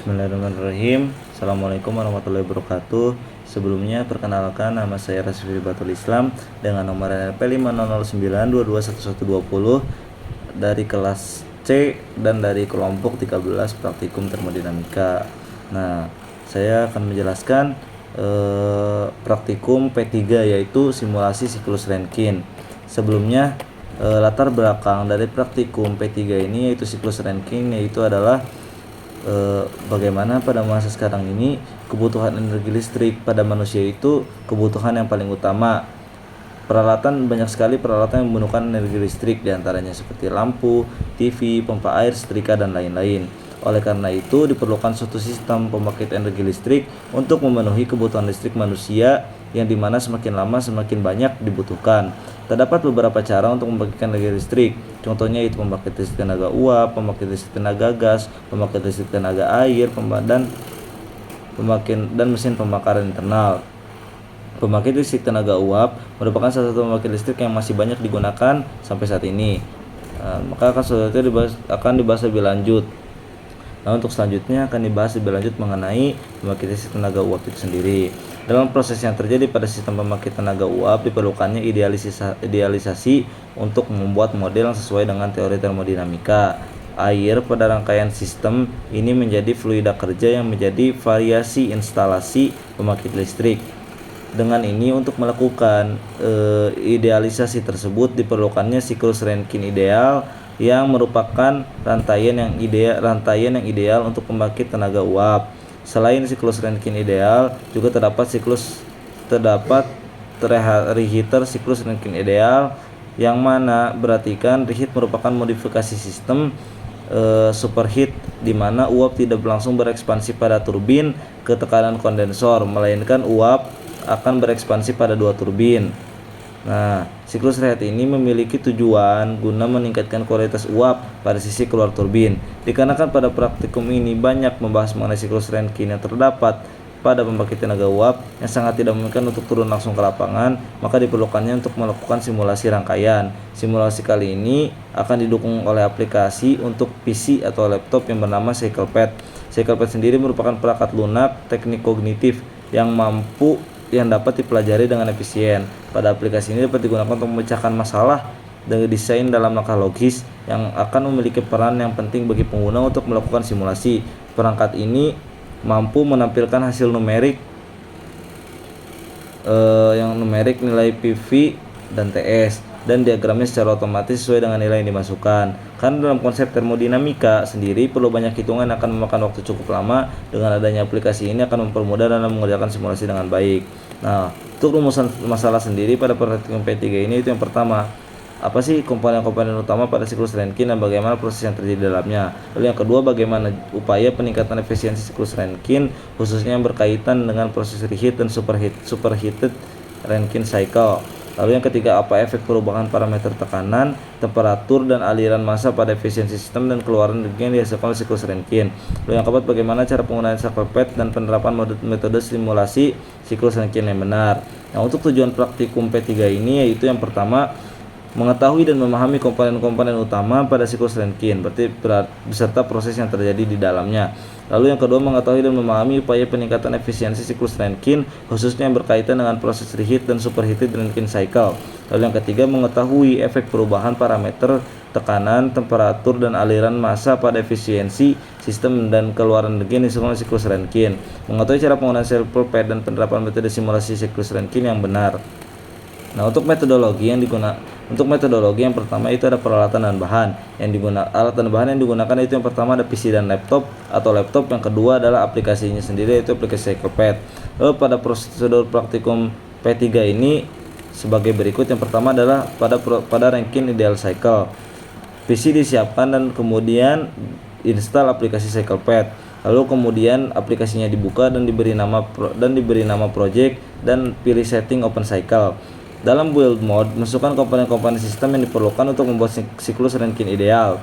Bismillahirrahmanirrahim. Assalamualaikum warahmatullahi wabarakatuh. Sebelumnya perkenalkan, nama saya Rasifri Batul Islam dengan nomor NPL 50092211120 dari kelas C dan dari kelompok 13 praktikum termodinamika. Nah, saya akan menjelaskan praktikum P3 yaitu simulasi siklus Rankine. Sebelumnya latar belakang dari praktikum P3 ini yaitu siklus Rankine yaitu adalah bagaimana pada masa sekarang ini kebutuhan energi listrik pada manusia itu kebutuhan yang paling utama. Banyak sekali peralatan yang menggunakan energi listrik, diantaranya seperti lampu, TV, pompa air, setrika, dan lain-lain. Oleh karena itu diperlukan suatu sistem pembangkit energi listrik untuk memenuhi kebutuhan listrik manusia yang dimana semakin lama semakin banyak dibutuhkan. Terdapat beberapa cara untuk membangkitkan energi listrik. Contohnya itu pembangkit listrik tenaga uap, pembangkit listrik tenaga gas, pembangkit listrik tenaga air, dan mesin pembakaran internal. Pembangkit listrik tenaga uap merupakan salah satu pembangkit listrik yang masih banyak digunakan sampai saat ini. Maka akan dibahas lebih lanjut. Nah, untuk selanjutnya akan dibahas lebih lanjut mengenai pembangkit listrik tenaga uap itu sendiri. Dalam proses yang terjadi pada sistem pembangkit tenaga uap diperlukannya idealisasi untuk membuat model yang sesuai dengan teori termodinamika. Air pada rangkaian sistem ini menjadi fluida kerja yang menjadi variasi instalasi pembangkit listrik. Dengan ini untuk melakukan idealisasi tersebut diperlukannya siklus Rankine ideal yang merupakan rantaian yang ideal untuk pembangkit tenaga uap. Selain siklus Rankine ideal, juga terdapat reheater siklus Rankine ideal, yang mana berartikan reheat merupakan modifikasi sistem superheat di mana uap tidak langsung berekspansi pada turbin ke tekanan kondensor, melainkan uap akan berekspansi pada dua turbin. Nah, siklus reheat ini memiliki tujuan guna meningkatkan kualitas uap pada sisi keluar turbin. Dikarenakan pada praktikum ini banyak membahas mengenai siklus Rankine yang terdapat pada pembangkit tenaga uap yang sangat tidak memungkinkan untuk turun langsung ke lapangan, maka diperlukannya untuk melakukan simulasi rangkaian. Simulasi kali ini akan didukung oleh aplikasi untuk PC atau laptop yang bernama CyclePad. CyclePad sendiri merupakan perangkat lunak teknik kognitif yang dapat dipelajari dengan efisien. Pada aplikasi ini dapat digunakan untuk memecahkan masalah dari desain dalam langkah logis yang akan memiliki peran yang penting bagi pengguna untuk melakukan simulasi. Perangkat ini mampu menampilkan hasil numerik nilai PV dan TS dan diagramnya secara otomatis sesuai dengan nilai yang dimasukkan. Karena dalam konsep termodinamika sendiri perlu banyak hitungan yang akan memakan waktu cukup lama, dengan adanya aplikasi ini akan mempermudah dalam mengerjakan simulasi dengan baik. Nah, untuk rumusan masalah sendiri pada praktikum P3 ini itu yang pertama, apa sih komponen-komponen utama pada siklus Rankine dan bagaimana proses yang terjadi dalamnya. Lalu yang kedua, bagaimana upaya peningkatan efisiensi siklus Rankine khususnya yang berkaitan dengan proses reheat dan superheated Rankine cycle. Lalu yang ketiga, apa efek perubahan parameter tekanan, temperatur, dan aliran massa pada efisiensi sistem dan keluaran energi yang dihasilkan oleh siklus Rankine. Lalu yang keempat, bagaimana cara penggunaan CyclePad dan penerapan metode simulasi siklus Rankine yang benar. Nah, untuk tujuan praktikum P3 ini yaitu yang pertama, mengetahui dan memahami komponen-komponen utama pada siklus Rankine, beserta proses yang terjadi di dalamnya. Lalu yang kedua, mengetahui dan memahami upaya peningkatan efisiensi siklus Rankine khususnya yang berkaitan dengan proses reheat dan superheated Rankine cycle. Lalu yang ketiga, mengetahui efek perubahan parameter tekanan, temperatur, dan aliran massa pada efisiensi sistem dan keluaran energi yang dihasilkan oleh siklus Rankine. Mengetahui cara penggunaan CyclePad dan penerapan metode simulasi siklus Rankine yang benar. Nah, untuk metodologi yang pertama itu ada peralatan dan bahan alat dan bahan yang digunakan itu yang pertama ada PC dan laptop atau laptop, yang kedua adalah aplikasinya sendiri yaitu aplikasi CyclePad. Lalu pada prosedur praktikum P3 ini sebagai berikut. Yang pertama adalah pada Rankine ideal cycle. PC disiapkan dan kemudian install aplikasi CyclePad. Lalu kemudian aplikasinya dibuka dan diberi nama project dan pilih setting open cycle. Dalam build mode, masukkan komponen-komponen sistem yang diperlukan untuk membuat siklus Rankine ideal.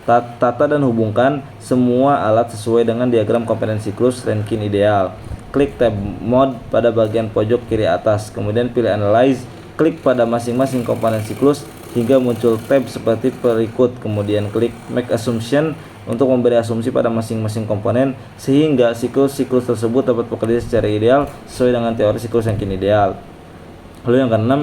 Tata dan hubungkan semua alat sesuai dengan diagram komponen siklus Rankine ideal. Klik tab mode pada bagian pojok kiri atas, kemudian pilih analyze, klik pada masing-masing komponen siklus hingga muncul tab seperti berikut, kemudian klik make assumption untuk memberi asumsi pada masing-masing komponen sehingga siklus-siklus tersebut dapat bekerja secara ideal sesuai dengan teori siklus Rankine ideal. Lalu yang keenam,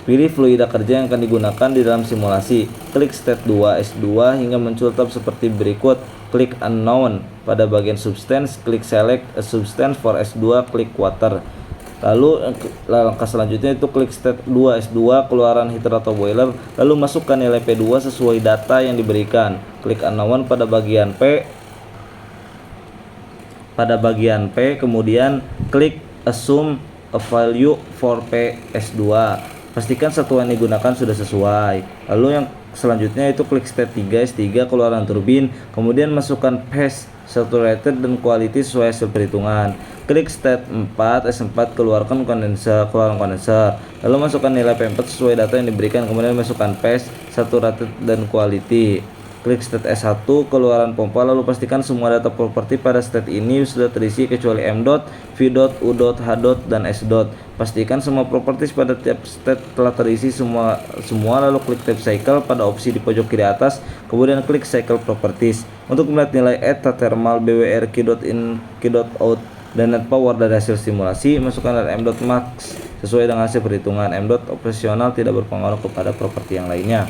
pilih fluida kerja yang akan digunakan di dalam simulasi. Klik state 2 S2 hingga muncul tab seperti berikut. Klik unknown pada bagian substance, klik select a substance for S2, klik water. Lalu langkah selanjutnya itu klik state 2 S2 keluaran heater atau boiler, lalu masukkan nilai P2 sesuai data yang diberikan. Klik unknown pada bagian P, kemudian klik assume a value for PS2. Pastikan satuan yang digunakan sudah sesuai. Lalu yang selanjutnya itu klik state 3 S3 keluaran turbin, kemudian masukkan phase, saturated dan quality sesuai hasil perhitungan. Klik state 4 S4 keluaran kondenser. Lalu masukkan nilai P4 sesuai data yang diberikan, kemudian masukkan phase, saturated dan quality. Klik state S1 keluaran pompa, lalu pastikan semua data properti pada state ini sudah terisi kecuali M dot, V dot, U dot, H dot, dan S dot. Pastikan semua properties pada tiap state telah terisi semua, lalu klik tab cycle pada opsi di pojok kiri atas, kemudian klik cycle properties. Untuk melihat nilai eta thermal, BWR, Q dot in, Q dot out, dan net power dari hasil simulasi, masukkan M dot max sesuai dengan hasil perhitungan. M dot operasional tidak berpengaruh kepada properti yang lainnya.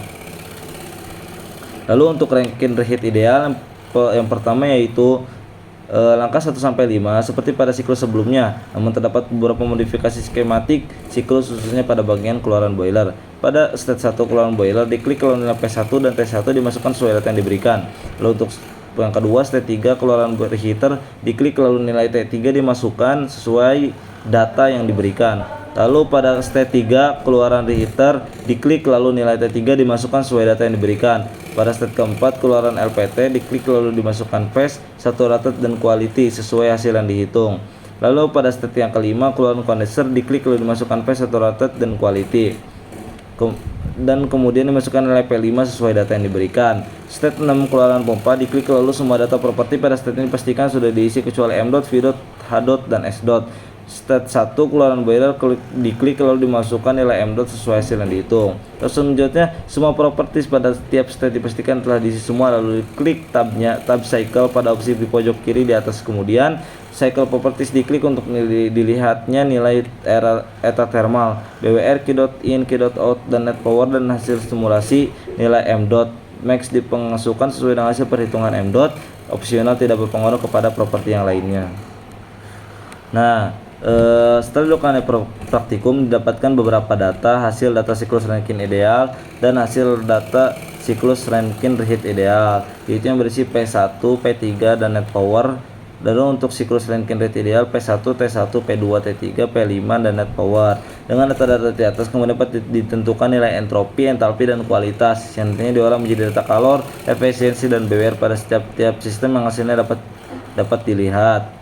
Lalu untuk Rankine reheat ideal yang pertama yaitu langkah 1-5 seperti pada siklus sebelumnya, namun terdapat beberapa modifikasi skematik siklus khususnya pada bagian keluaran boiler. Pada state 1 keluaran boiler, diklik lalu nilai P1 dan T1 dimasukkan sesuai data yang diberikan. Lalu untuk yang kedua state 3 keluaran reheater, diklik lalu nilai T3 dimasukkan sesuai data yang diberikan. Lalu pada state 3 keluaran reheater, diklik lalu nilai T3 dimasukkan sesuai data yang diberikan. Pada state keempat keluaran LPT, diklik lalu dimasukkan phase, saturated dan quality sesuai hasil yang dihitung. Lalu pada state yang kelima keluaran kondenser, diklik lalu dimasukkan phase, saturated dan quality. Dan kemudian dimasukkan nilai P5 sesuai data yang diberikan. State 6 keluaran pompa, diklik lalu semua data properti pada state ini pastikan sudah diisi kecuali M dot, V dot, H dot, dan S dot. State 1 keluaran boiler, diklik lalu dimasukkan nilai M dot sesuai hasil yang dihitung. Terus selanjutnya semua properties pada setiap state dipastikan telah diisi semua, lalu klik tab cycle pada opsi di pojok kiri di atas, kemudian cycle properties diklik untuk dilihatnya nilai eta thermal, BWR, Q dot in, Q dot out, dan net power, dan hasil simulasi nilai M dot max dipengasukan sesuai dengan hasil perhitungan M dot opsional tidak berpengaruh kepada properti yang lainnya. Nah, setelah dilakukan praktikum didapatkan beberapa hasil data siklus Rankine ideal dan hasil data siklus Rankine reheat ideal, yaitu yang berisi P1, P3 dan net power. Lalu untuk siklus Rankine reheat ideal P1, T1, P2, T3, P5 dan net power. Dengan data-data di atas kemudian dapat ditentukan nilai entropi, entalpi dan kualitas yang nantinya diolah menjadi data kalor, efisiensi dan BWR pada setiap sistem yang hasilnya dapat dilihat.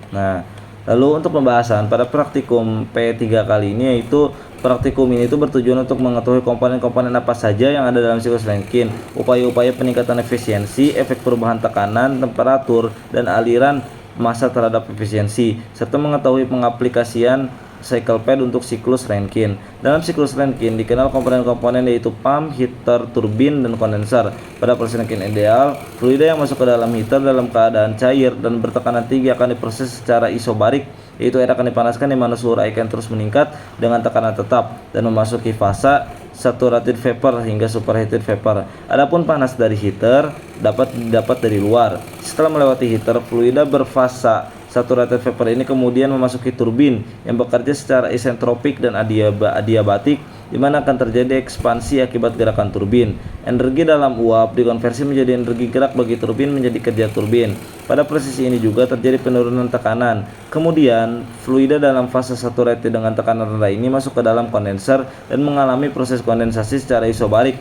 Nah, lalu untuk pembahasan pada praktikum P3 kali ini, yaitu praktikum ini itu bertujuan untuk mengetahui komponen-komponen apa saja yang ada dalam siklus Rankine, upaya-upaya peningkatan efisiensi, efek perubahan tekanan, temperatur, dan aliran massa terhadap efisiensi, serta mengetahui pengaplikasian cycle pad untuk siklus Rankine. Dalam siklus Rankine dikenal komponen-komponen yaitu pump, heater, turbin, dan kondenser. Pada proses Rankine ideal, fluida yang masuk ke dalam heater dalam keadaan cair dan bertekanan tinggi akan diproses secara isobarik, yaitu air akan dipanaskan di mana suhu air akan terus meningkat dengan tekanan tetap dan memasuki fase saturated vapor hingga superheated vapor. Adapun panas dari heater dapat didapat dari luar. Setelah melewati heater, fluida berfasa saturated vapor ini kemudian memasuki turbin yang bekerja secara isentropik dan adiabatik, di mana akan terjadi ekspansi akibat gerakan turbin. Energi dalam uap dikonversi menjadi energi gerak bagi turbin menjadi kerja turbin. Pada proses ini juga terjadi penurunan tekanan. Kemudian fluida dalam fase saturated dengan tekanan rendah ini masuk ke dalam kondenser dan mengalami proses kondensasi secara isobarik,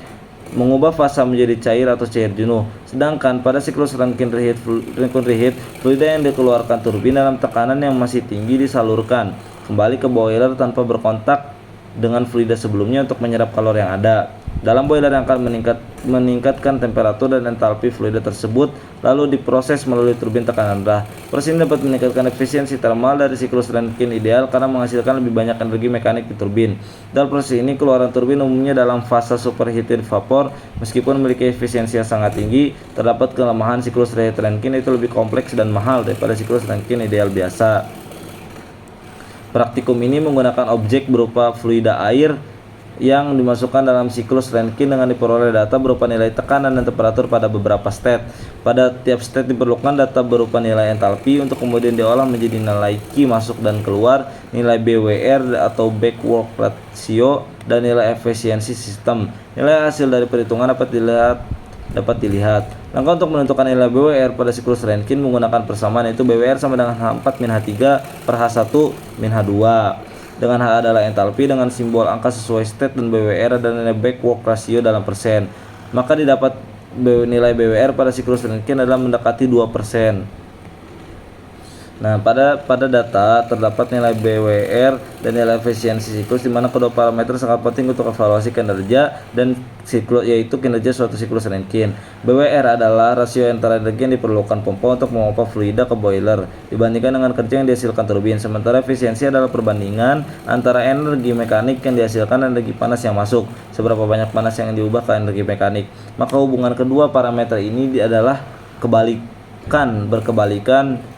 mengubah fasa menjadi cair atau cair jenuh. Sedangkan pada siklus Rankine reheat, fluida yang dikeluarkan turbin dalam tekanan yang masih tinggi disalurkan kembali ke boiler tanpa berkontak dengan fluida sebelumnya untuk menyerap kalori yang ada dalam boiler yang akan meningkatkan temperatur dan entalpi fluida tersebut lalu diproses melalui turbin tekanan rendah. Proses ini dapat meningkatkan efisiensi thermal dari siklus Rankine ideal karena menghasilkan lebih banyak energi mekanik di turbin. Dalam proses ini keluaran turbin umumnya dalam fase superheated vapor. Meskipun memiliki efisiensi yang sangat tinggi, terdapat kelemahan siklus Rankine itu lebih kompleks dan mahal daripada siklus Rankine ideal biasa. Praktikum ini menggunakan objek berupa fluida air yang dimasukkan dalam siklus Rankine dengan diperoleh data berupa nilai tekanan dan temperatur pada beberapa state. Pada tiap state diperlukan data berupa nilai entalpi untuk kemudian diolah menjadi nilai Q masuk dan keluar, nilai BWR atau back work ratio, dan nilai efisiensi sistem. Nilai hasil dari perhitungan dapat dilihat. Langkah untuk menentukan nilai BWR pada siklus Rankine menggunakan persamaan, yaitu BWR sama dengan H4 min H3 per H1 min H2. Dengan H adalah entalpi dengan simbol angka sesuai state dan BWR adalah nilai back work ratio dalam persen. Maka didapat nilai BWR pada siklus Rankine adalah mendekati 2%. Nah, pada data terdapat nilai BWR dan nilai efisiensi siklus, di mana kedua parameter sangat penting untuk evaluasi kinerja dan siklus, yaitu kinerja suatu siklus Rankine. BWR adalah rasio antara energi yang diperlukan pompa untuk memompa fluida ke boiler dibandingkan dengan kerja yang dihasilkan turbin. Sementara efisiensi adalah perbandingan antara energi mekanik yang dihasilkan dan energi panas yang masuk, seberapa banyak panas yang diubah ke energi mekanik. Maka hubungan kedua parameter ini adalah berkebalikan,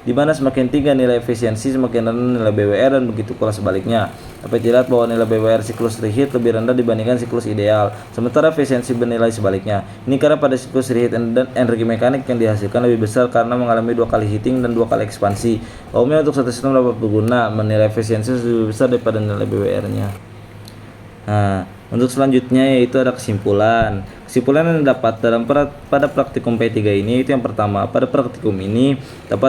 di mana semakin tinggi nilai efisiensi semakin rendah nilai BWR, dan begitu pula sebaliknya. Dapat dilihat bahwa nilai BWR siklus reheat lebih rendah dibandingkan siklus ideal, sementara efisiensi bernilai sebaliknya. Ini karena pada siklus reheat energi mekanik yang dihasilkan lebih besar karena mengalami 2 kali heating dan 2 kali ekspansi. Umumnya untuk satu sistem dapat berguna menilai efisiensi lebih besar daripada nilai BWR-nya. Nah, untuk selanjutnya yaitu ada kesimpulan. Kesimpulan yang didapat pada praktikum P3 ini itu yang pertama, pada praktikum ini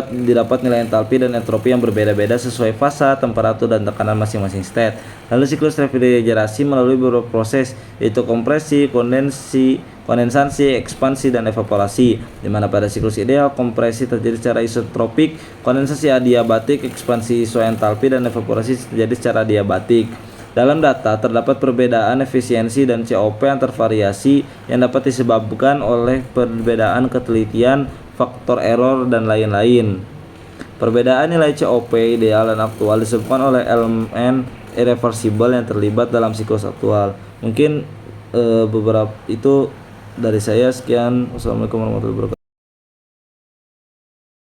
didapat nilai entalpi dan entropi yang berbeda-beda sesuai fase, temperatur, dan tekanan masing-masing state. Lalu siklus refrigerasi melalui beberapa proses, yaitu kompresi, kondensasi, ekspansi, dan evaporasi. Di mana pada siklus ideal kompresi terjadi secara isotropik, kondensasi adiabatik, ekspansi isoentalpi, dan evaporasi terjadi secara adiabatik. Dalam data terdapat perbedaan efisiensi dan COP yang tervariasi yang dapat disebabkan oleh perbedaan ketelitian, faktor error, dan lain-lain. Perbedaan nilai COP ideal dan aktual disebabkan oleh elemen irreversible yang terlibat dalam siklus aktual. Mungkin beberapa itu dari saya. Sekian. Wassalamualaikum warahmatullahi wabarakatuh.